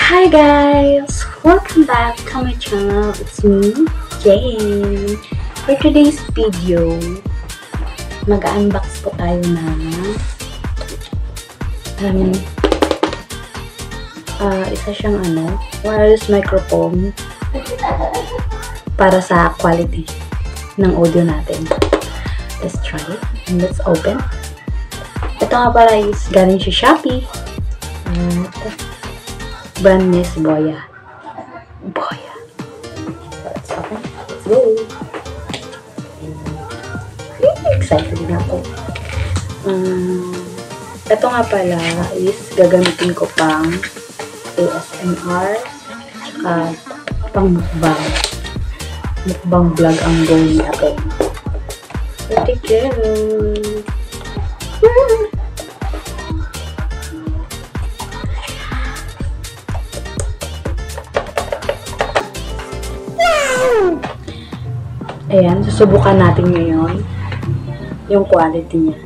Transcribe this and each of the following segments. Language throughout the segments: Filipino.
Hi guys! Welcome back to my channel. It's me, Jane. For today's video, mag-unbox po tayo ng isa siyang wireless microphone para sa quality ng audio natin. Let's try it and let's open. Ito nga pala is galing sa Shopee. Brand niya is Boya. Let's open. Let's go. Excited na ako. Ito nga pala is gagamitin ko pang ASMR tsaka pang mukbang. Mukbang vlog ang gawin natin. Pretty cute. Ayan, susubukan natin ngayon yung quality niya.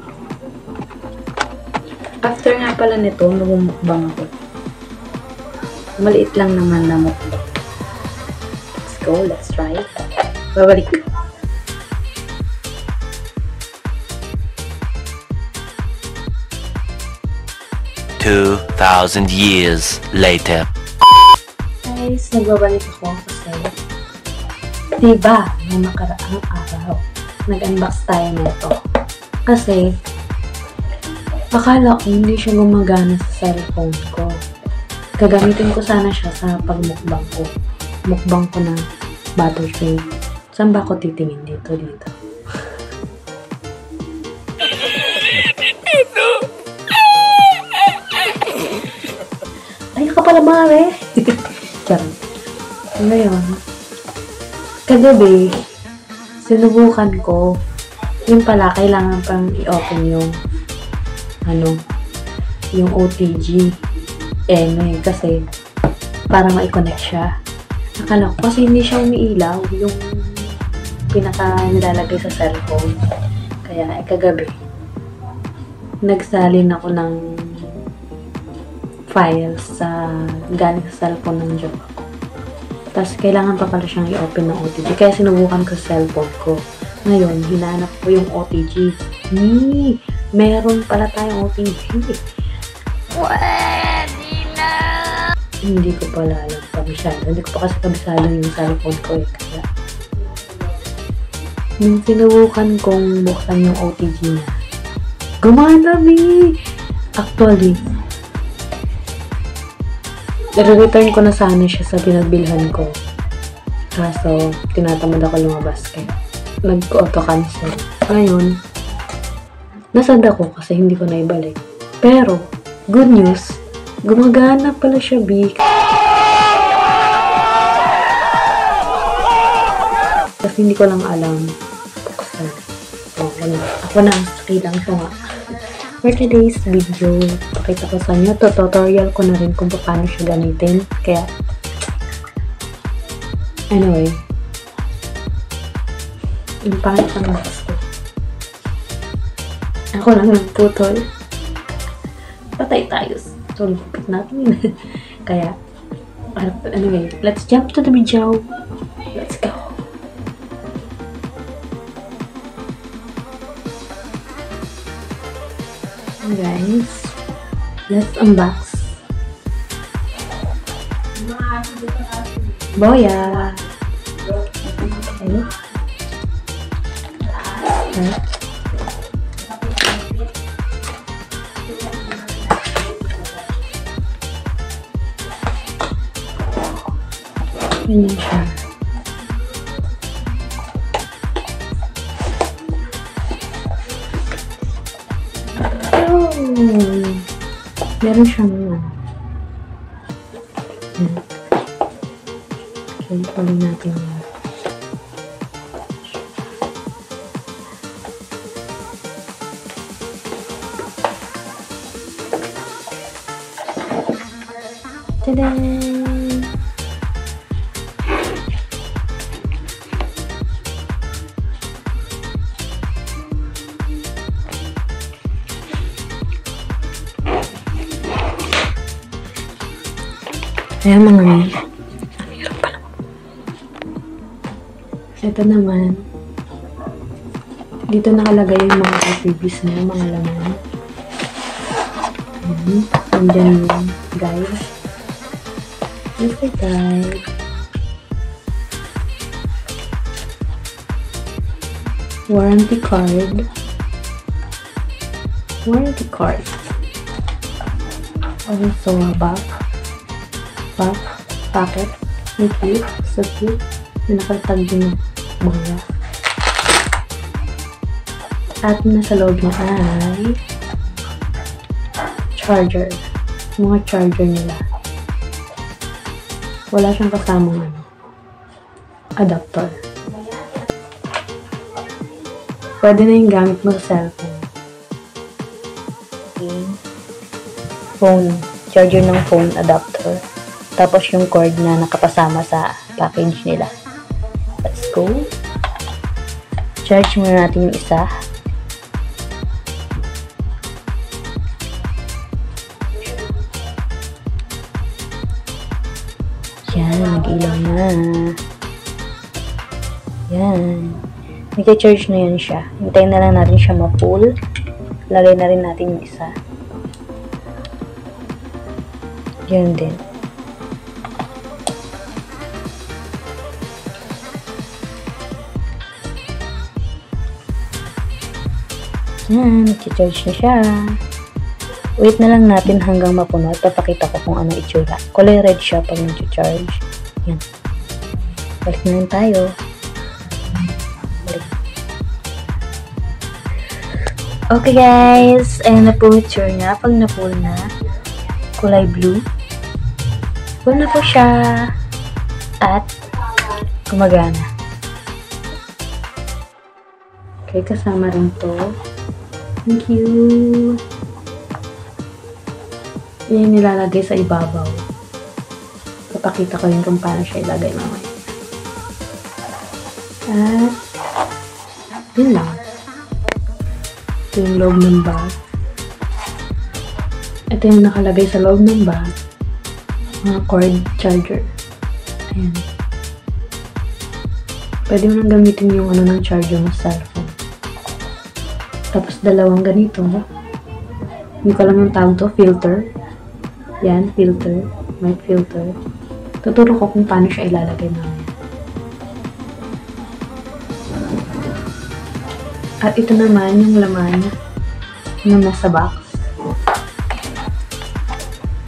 After nga pala nito, lumumukbang ako. Maliit lang naman na mukbang. Let's go, let's try it. Babalik. $2,000 years later. Guys, nagbabalik ako kasi diba, may nakaraang araw, nag-unbox tayo nito. Kasi, akala ko hindi siya gumagana sa cellphone ko. Gagamitin ko sana siya sa pagmukbang ko. Mukbang ko ng buttercream. Saan ba ako titingin? Dito. Ay, ka pala mare! Charot. Ngayon, kagabi, sinubukan ko, yung pala, kailangan pang i-open yung yung OTG. Kasi, para ma-connect siya. Akala ko, kasi hindi siya umiilaw, yung pinaka-nilalagay sa cellphone. Kaya, kagabi, nagsalin ako ng files galing sa cellphone ng job ko. Tapos, kailangan pa pala siyang i-open ng OTG. Kaya sinubukan ko sa cellphone ko. Ngayon, hinanap ko yung OTG. Meron pala tayong OTG. Pwede na! Hindi ko pala alam kabisado. Hindi ko pa kasi kabisado yung cellphone ko Kaya, nung sinubukan kong buksan yung OTG niya, gumana, Actually, i-return ko na sana siya sa pinagbilhan ko. Kaso, tinatamad ako lumabas kaya nag-auto-cancel. Ngayon, nasad ako kasi hindi ko naibalik. Pero, good news, gumagana pala siya, Kasi hindi ko lang alam. Ako na, lang siya nga. For today's video, pakita ko sa inyo, tutorial ko na rin kung paano siya gamitin. Kaya, anyway, yung pangit ang box ko. Ako lang nagputol. Patay tayo. So, lupit natin. Kaya, anyway, let's jump to the video. Let's go. Guys, let's unbox. Boya. Okay. Ganyan siya. Meron siyang okay, pali natin yan. Tada! Ayan mga ang hirap pala. Ito naman, dito nakalagay yung mga freebies na mga laman. Ayan, nandyan yung guide. Here's the guide. Warranty card. Warranty card. Also a packet. With cute. So cute. May nakatag din yung mga. At nasa loob niya ay charger. Mga charger nila. Wala siyang kasamang adapter. Pwede na yung gamit mo sa cellphone. Okay. Phone. Charger ng phone adapter. Tapos yung cord na nakapasama sa package nila. Let's go. Charge muna natin yung isa. Yan, nag-ilaw na. Yan. Nag-charge na yan siya. Hintayin na lang natin siya ma-full. Lagay na rin natin yung isa. Yan din. Yan, nag-charge na siya. Wait na lang natin hanggang mapuno at papakita ko kung ano itsura. Kulay red siya pag nag-charge. Yan. Balik na lang tayo. Okay guys, ayan na po itsura niya. Pag na-full na, kulay blue. Full na po siya. At gumagana. Okay, kasama rin to. Thank you. Yan nilalagay sa ibabaw. Papakita ko yun kung paano siya ilagay mamaya. At yun lang. Ito yung loob ng bag. Ito yung nakalagay sa loob ng bag. Mga cord charger. Ayan. Pwede mo nang gamitin yung ano ng charger mo sa cellphone. Tapos dalawang ganito. Hindi ko alam yung tawag to. Filter. Yan, filter. May filter. Tuturo ko kung paano siya ilalagay namin. At ito naman yung laman na nasa box.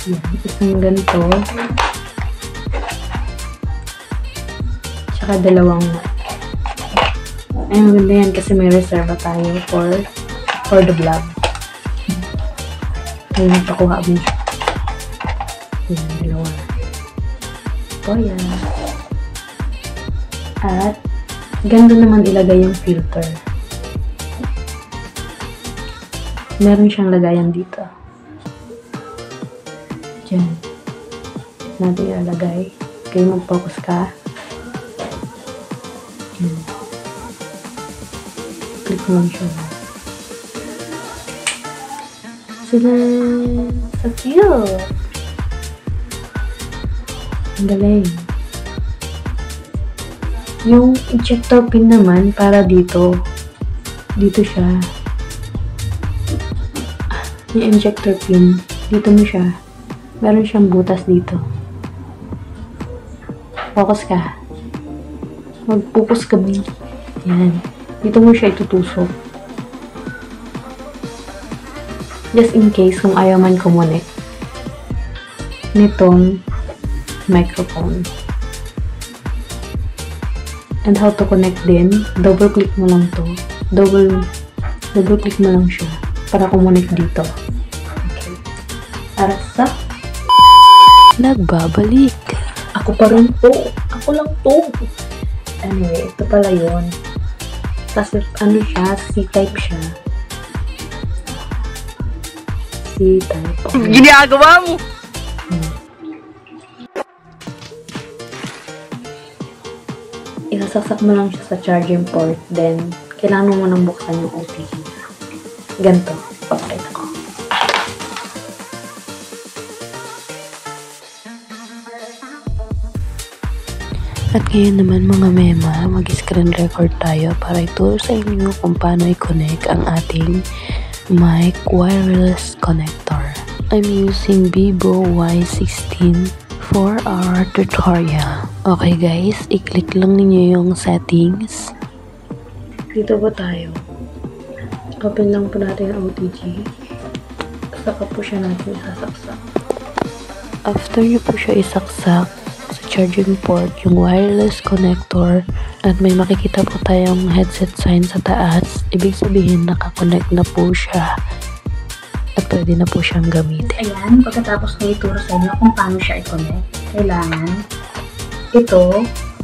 Yan, isang ganito. Tsaka dalawang. Ay, maganda yan kasi may reserva tayo for the vlog. Ay, nagpakuha mo siya. Yan, dalawa. Ito yan. At ganda naman ilagay yung filter. Meron siyang lagayan dito. Diyan. Natin ilalagay. Okay, mag-focus ka. Diyan. Click mo lang siya. Sila! So cute! Ang galing. Yung ejector pin naman, para dito. Dito siya. Yung injector pin, dito mo siya. Meron siyang butas dito. Focus ka. Mag-focus ka ba? Yan. Dito mo siya itutusok. Just in case kung ayaw man kumunik nitong microphone. And how to connect din, double click mo lang to. Double click mo lang siya para kumunik dito. Okay. Para sa Nagbabalik. ako pa rin to. Ako lang to. Anyway, ito pala yun. Kasi ano siya, C-type siya. C-type. Ginagawa mo! Isasaksak mo lang siya sa charging port. Then, kailangan mo nang buksan yung OTG. Ganito. Papakita ko. At ngayon naman mga mema, mag-screen record tayo para ituro sa inyo kung paano i-connect ang ating mic wireless connector. I'm using Vivo Y16 for our tutorial. Okay guys, i-click lang ninyo yung settings. Dito po tayo. Open lang po natin ang OTG. Saka po siya natin isasaksak. After nyo po siya isaksak, sa charging port, yung wireless connector, at may makikita po tayong headset sign sa taas, ibig sabihin nakakonect na po siya at pwede na po siyang gamitin. Ayan, pagkatapos ko ituro sa inyo kung paano siya i-connect, kailangan ito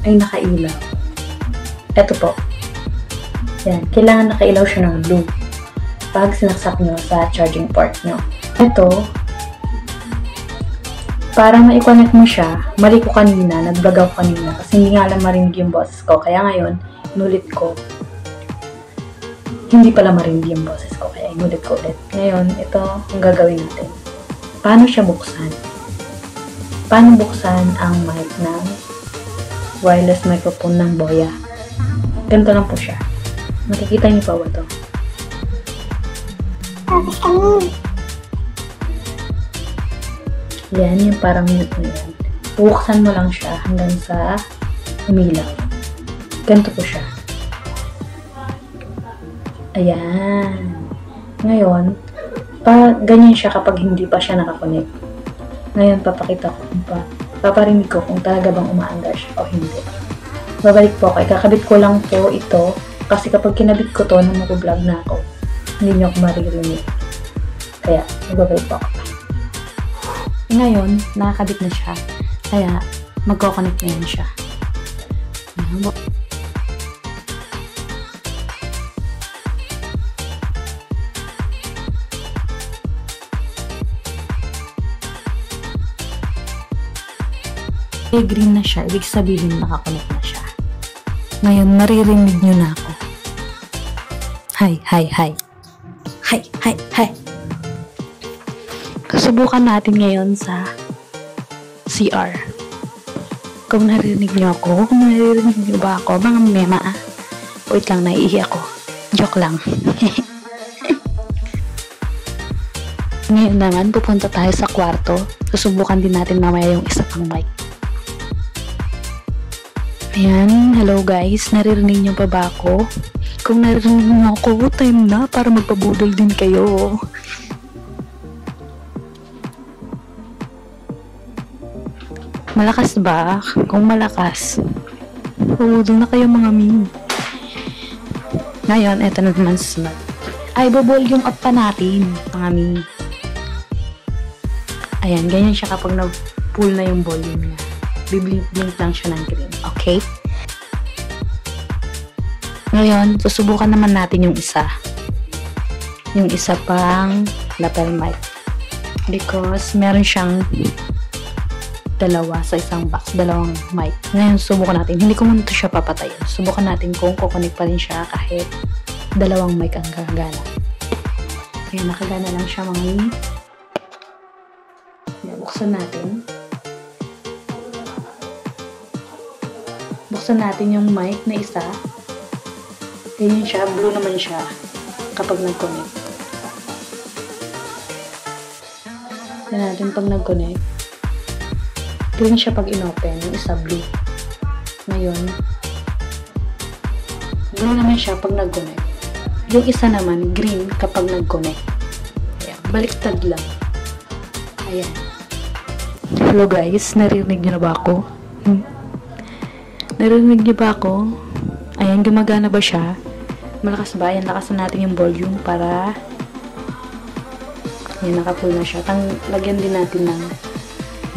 ay nakailaw. Ito po. Yan, kailangan nakailaw siya ng blue pag sinaksak nyo sa charging port nyo. Ito, para ma-connect mo siya, mali ko kanina, nag-vlog ako kanina kasi hindi nga lang marinig yung boses ko. Kaya ngayon, inulit ko. Hindi pala marinig yung boses ko, kaya inulit ko ulit. Ngayon, ito ang gagawin natin. Paano siya buksan? Paano buksan ang mic ng wireless microphone ng Boya? Ganito lang po siya. Makikita niyo pa ba ito? Yan, yung parang mute na yan. Buksan mo lang siya hanggang sa umilaw. Ganito po siya. Ayan. Ngayon, ganyan siya kapag hindi pa siya nakakonect. Ngayon, papakita ko paparinig ko kung talaga bang umaandar siya o hindi. Babalik po ako. Ikakabit ko lang po ito kasi kapag kinabit ko to nung mag-vlog na ako, hindi niyo ako maririnig. Kaya, magbabalik po ako. Ngayon, nakakabit na siya. Kaya, magkoconnect na yan siya. Green na siya. Ibig sabihin, nakakonect na siya. Ngayon, maririnig nyo na ako. Hi, hi, hi. Hi, hi, hi. Subukan natin ngayon sa CR. Kung naririnig niyo ako, kung naririnig niyo ba ako, mga mema Wait lang, naiihi ako. Joke lang. Ngayon naman, pupunta tayo sa kwarto. Susubukan din natin mamaya yung isa pang mic. Ayan, hello guys. Naririnig niyo pa ba ako? Kung naririnig niyo ako, time na para magpabudol din kayo. Malakas ba? Kung malakas, pabudol na kayo mga min. Ngayon, eto na naman sunod. Ay, volume up pa natin, mga min. Ayan, ganyan siya kapag na-pull na yung volume niya. Biblink lang siya ng green. Okay? Ngayon, susubukan naman natin yung isa. Yung isa pang lapel mic. Because meron siyang dalawa sa isang box, dalawang mic. Ngayon, subukan natin. Hindi ko muna ito siya papatayin. Subukan natin kung kukunik pa rin siya kahit dalawang mic ang gagana. Ayan, nakagana lang siya mga yun. Buksan natin. Buksan natin yung mic na isa. Ganyan siya. Blue naman siya kapag nag-connect. Yan natin pag nag-connect. Green siya pag in-open, yung isa blue. Ngayon, blue naman siya pag nag-connect. Yung isa naman, green kapag nag-connect. Ayan, baliktad lang. Ayan. Hello guys, naririnig niyo na ba ako? Naririnig niyo ba ako? Ayan, gumagana ba siya? Malakas ba? Ayan, lakasan natin yung volume para ayan, naka-full na siya. Lagyan din natin ng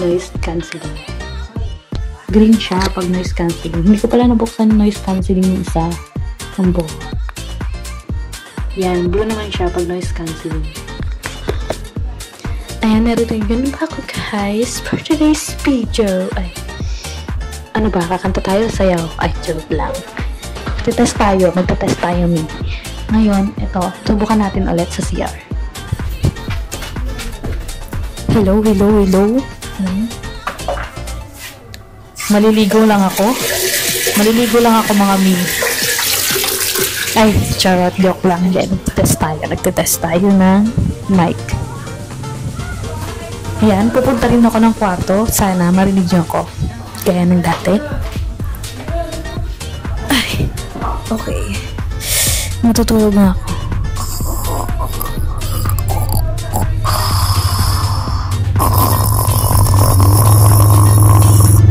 noise cancelling. Green siya pag noise cancelling. Hindi ko pala nabuksan noise cancelling yung isa ng buo. Yan, blue naman siya pag noise cancelling. Ayan, naririnig yun ba ako guys for today's video? Ay, ano ba? Kakanta tayo sayaw? Ay, joke lang. Magtetest tayo. Ngayon, ito, subukan natin ulit sa CR. Hello. Maliligo lang ako. Maliligo lang ako mga mi. Ay, charot. Joke lang. Nagtetest tayo ng mic. Ayan, pupunta rin ako ng kwarto. Sana marinig niyo ako. Gaya ng dati. Ay, okay. Matutulog na ako.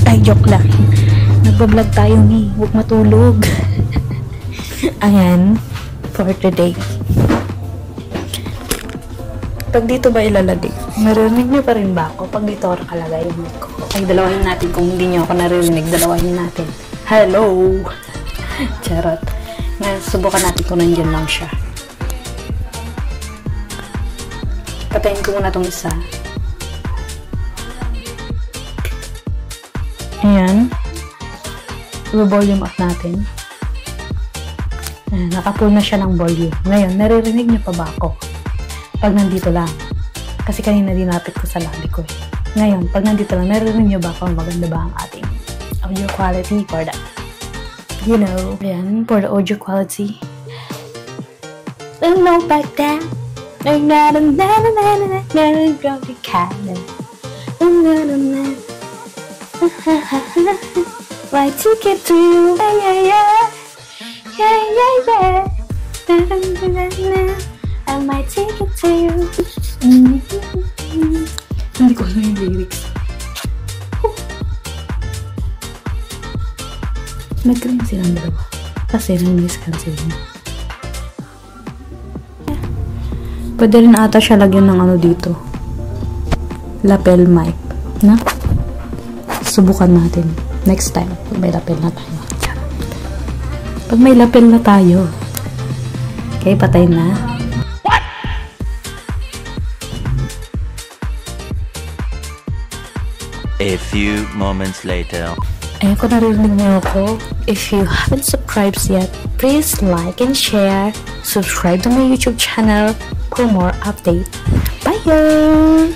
Ay, joke lang. Nagbablog tayo ni. Huwag matulog. Ayan, for today. Pag dito ba ilalagay? Narinig niyo pa rin ba ako? Pag dito ako nakalagay yung mic ko. Ay, dalawahin natin. Kung hindi niyo ako naririnig, dalawahin natin. Hello! Charot. Subukan natin kung nandiyan lang siya. Patayin ko muna itong isa. Ayan. I-volume up natin. Ayan, naka-full na siya ng volume. Ngayon, naririnig niyo pa ba ako? Pag nandito lang. Kasi kanina dinapit ko sa labi ko eh. Ngayon, pag nandito lang, naririnig niyo ba ako? Maganda ba ang ating audio quality for that? You know, ayan, for the audio quality. Don't know about that. My ticket to you. Yeah. And my ticket to you. Hindi ko alam yung lyrics. Nag-green silang dalawa. Kasi nang-miss cancel mo. Pwede rin ata siya lagyan ng ano dito. Lapel mic. Na? Subukan natin. Next time. Pag may lapel na tayo. Pag may lapel na tayo. Okay, patay na. A few moments later. Ayun ko, narinig niyo ako. If you haven't subscribed yet, please like and share. Subscribe to my YouTube channel for more updates. Bye!